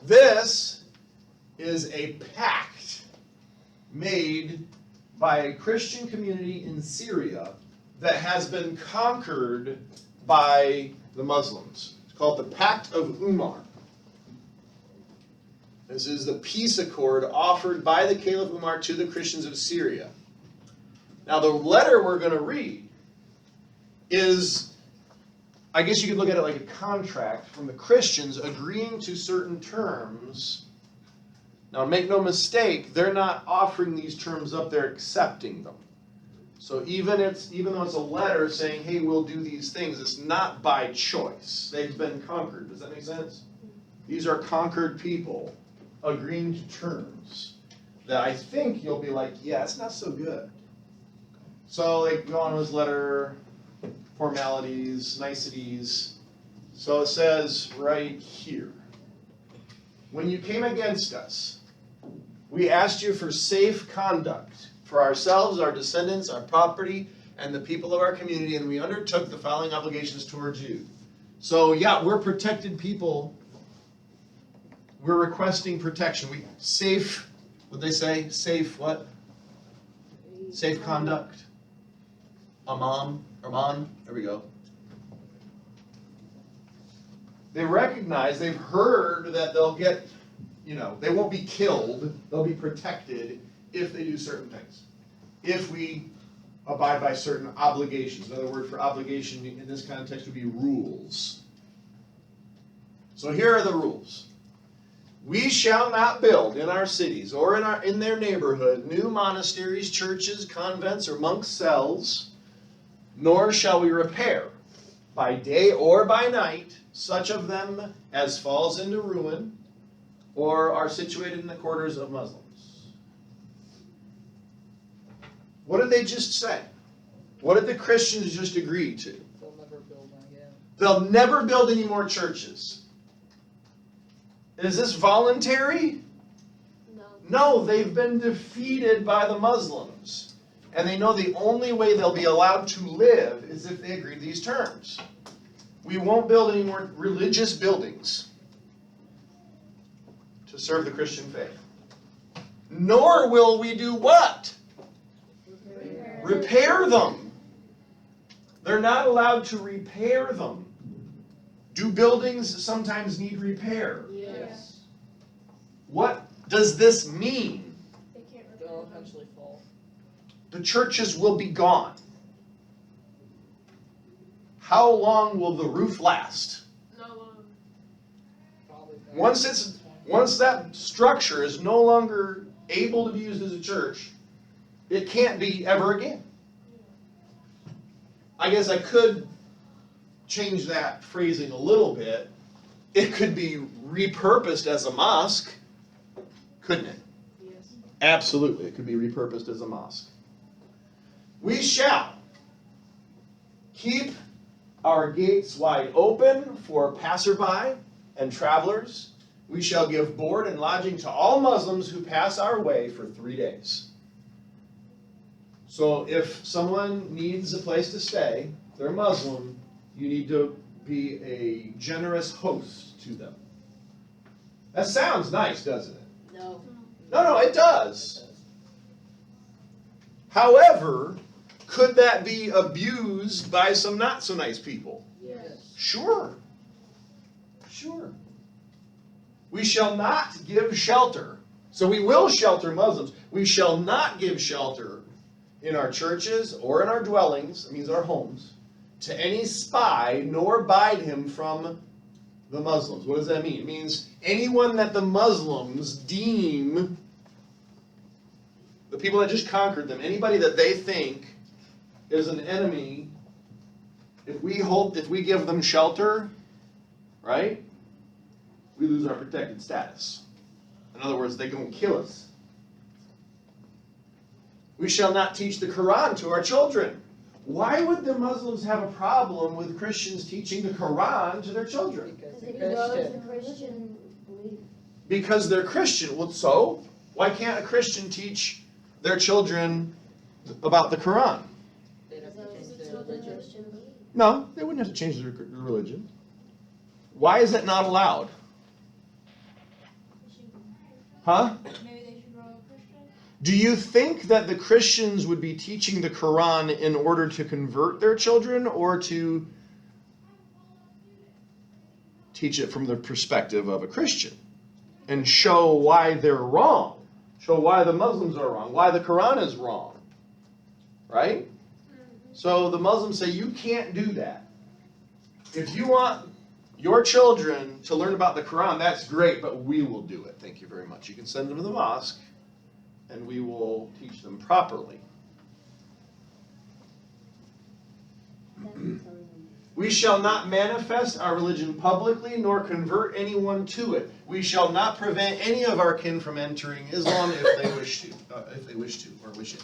This is a pact made by a Christian community in Syria that has been conquered by the Muslims. It's called the Pact of Umar. This is the peace accord offered by the Caliph Umar to the Christians of Syria. Now the letter we're going to read is, I guess you could look at it like a contract from the Christians agreeing to certain terms. Now make no mistake, they're not offering these terms up, they're accepting them. So even though it's a letter saying, hey, we'll do these things, it's not by choice. They've been conquered. Does that make sense? These are conquered people agreeing to terms that I think you'll be like, yeah, it's not so good. So they go on his letter, formalities, niceties. So it says right here, when you came against us, we asked you for safe conduct for ourselves, our descendants, our property, and the people of our community, and we undertook the following obligations towards you. So yeah, we're protected people. We're requesting protection. What'd they say? Safe what? Safe conduct. Aman, there we go. They recognize, they've heard that they'll get, they won't be killed, they'll be protected if they do certain things. If we abide by certain obligations. Another word for obligation in this context would be rules. So here are the rules. We shall not build in our cities or in their neighborhood new monasteries, churches, convents, or monks' cells, nor shall we repair by day or by night such of them as falls into ruin or are situated in the quarters of Muslims. What did they just say? What did the Christians just agree to? They'll never build one again. They'll never build any more churches. Is this voluntary? No. No, they've been defeated by the Muslims. And they know the only way they'll be allowed to live is if they agree to these terms. We won't build any more religious buildings to serve the Christian faith. Nor will we do what? Repair them. They're not allowed to repair them. Do buildings sometimes need repair? Yes. What does this mean? They can't They'll eventually fall. The churches will be gone. How long will the roof last? No. Probably Once that structure is no longer able to be used as a church, it can't be ever again. I guess I could change that phrasing a little bit. It could be repurposed as a mosque, couldn't it? Yes. Absolutely, it could be repurposed as a mosque. We shall keep our gates wide open for passerby and travelers. We shall give board and lodging to all Muslims who pass our way for 3 days. So if someone needs a place to stay, they're Muslim, you need to be a generous host to them. That sounds nice, doesn't it? No. No, it does. However, could that be abused by some not so nice people? Yes. Sure. We shall not give shelter. So we will shelter Muslims. We shall not give shelter in our churches or in our dwellings, that means our homes, to any spy, nor bide him from the Muslims. What does that mean? It means anyone that the Muslims deem, the people that just conquered them, anybody that they think is an enemy, if we give them shelter, right, we lose our protected status. In other words, they don't kill us. We shall not teach the Quran to our children. Why would the Muslims have a problem with Christians teaching the Quran to their children? Because Because they're it's a Christian. Christian belief. Because they're Christian. Well, so why can't a Christian teach their children about the Quran? They'd have to Because change it's their what the religion. Christian belief. No, they wouldn't have to change their religion. Why is it not allowed? Huh? Maybe they should grow up Christian? Do you think that the Christians would be teaching the Quran in order to convert their children or to teach it from the perspective of a Christian and show why they're wrong? Show why the Muslims are wrong, why the Quran is wrong. Right? So the Muslims say you can't do that. If you want your children to learn about the Quran, that's great, but we will do it. Thank you very much. You can send them to the mosque, and we will teach them properly. We shall not manifest our religion publicly, nor convert anyone to it. We shall not prevent any of our kin from entering Islam if they wish to, or wish it.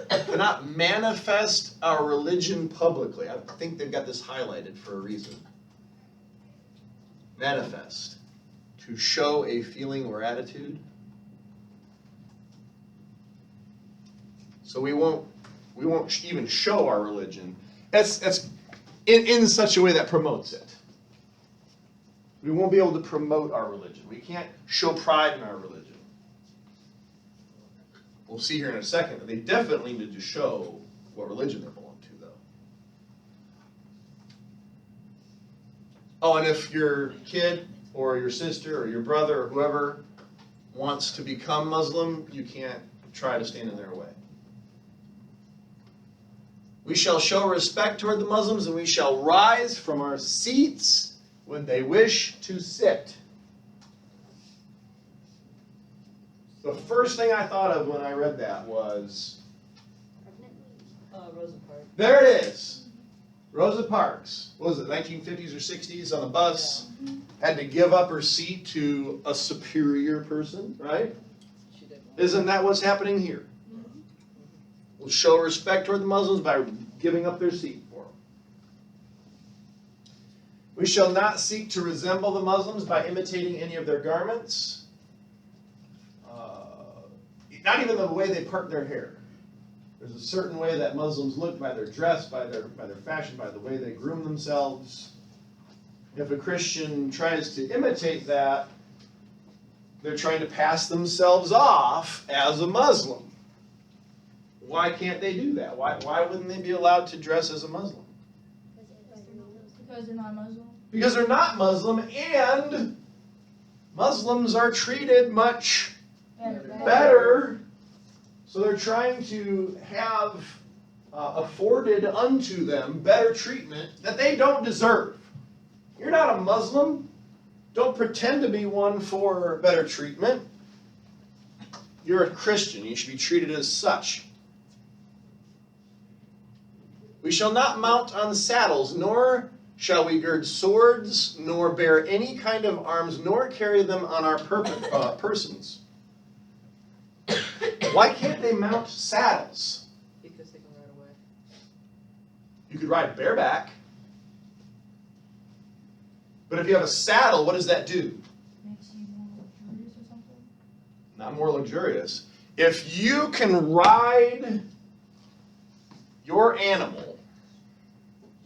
Cannot manifest our religion publicly. I think they've got this highlighted for a reason. Manifest. To show a feeling or attitude. So we won't even show our religion. That's in such a way that promotes it. We won't be able to promote our religion. We can't show pride in our religion. We'll see here in a second that they definitely need to show what religion they belong to, though. Oh, and if your kid or your sister or your brother or whoever wants to become Muslim, you can't try to stand in their way. We shall show respect toward the Muslims, and we shall rise from our seats when they wish to sit. The first thing I thought of when I read that was, Rosa Parks. there it is. Rosa Parks, what was it, 1950s or 60s, on a bus, had to give up her seat to a superior person, right? She did one. Isn't that what's happening here? We'll show respect toward the Muslims by giving up their seat for them. We shall not seek to resemble the Muslims by imitating any of their garments. Not even the way they part their hair. There's a certain way that Muslims look by their dress, by their fashion, by the way they groom themselves. If a Christian tries to imitate that, they're trying to pass themselves off as a Muslim. Why can't they do that? Why wouldn't they be allowed to dress as a Muslim? Because they're not Muslim? Because they're not Muslim, and Muslims are treated much better. So they're trying to have afforded unto them better treatment that they don't deserve. You're not a Muslim. Don't pretend to be one for better treatment. You're a Christian. You should be treated as such. We shall not mount on saddles, nor shall we gird swords, nor bear any kind of arms, nor carry them on our persons. Why can't they mount saddles? Because they can ride away. You could ride bareback. But if you have a saddle, what does that do? Makes you more luxurious or something? Not more luxurious. If you can ride your animal,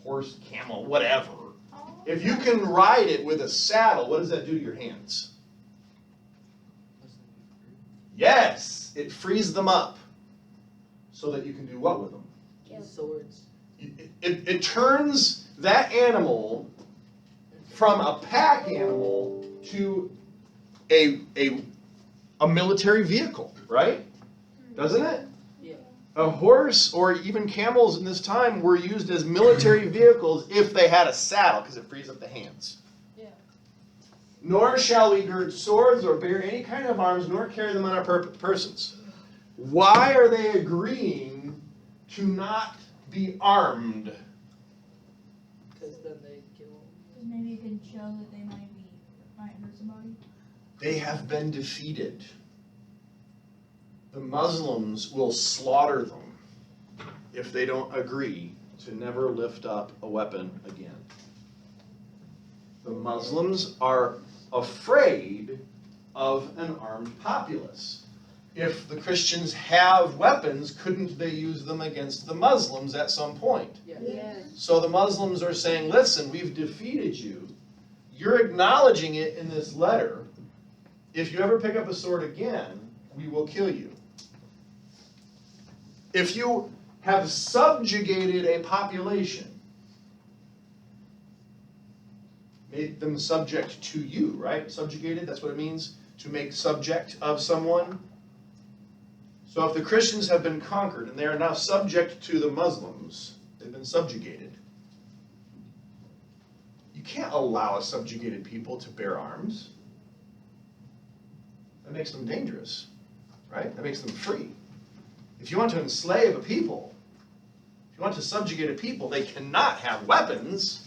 horse, camel, whatever, if you can ride it with a saddle, what does that do to your hands? Yes, it frees them up so that you can do what with them? Swords. It turns that animal from a pack animal to a military vehicle, right? Doesn't it? Yeah. A horse or even camels in this time were used as military vehicles if they had a saddle because it frees up the hands. Yeah. Nor shall we gird swords or bear any kind of arms, nor carry them on our persons. Why are they agreeing to not be armed? Because then they kill them. Because maybe it could show that they might hurt somebody. They have been defeated. The Muslims will slaughter them if they don't agree to never lift up a weapon again. The Muslims are afraid of an armed populace. If the Christians have weapons, couldn't they use them against the Muslims at some point? Yeah. Yes. So the Muslims are saying, listen, we've defeated you. You're acknowledging it in this letter. if you ever pick up a sword again, we will kill you. If you have subjugated a population, made them subject to you, right? Subjugated, that's what it means, to make subject of someone. So if the Christians have been conquered and they are now subject to the Muslims, they've been subjugated. You can't allow a subjugated people to bear arms. That makes them dangerous, right? That makes them free. If you want to enslave a people, if you want to subjugate a people, they cannot have weapons.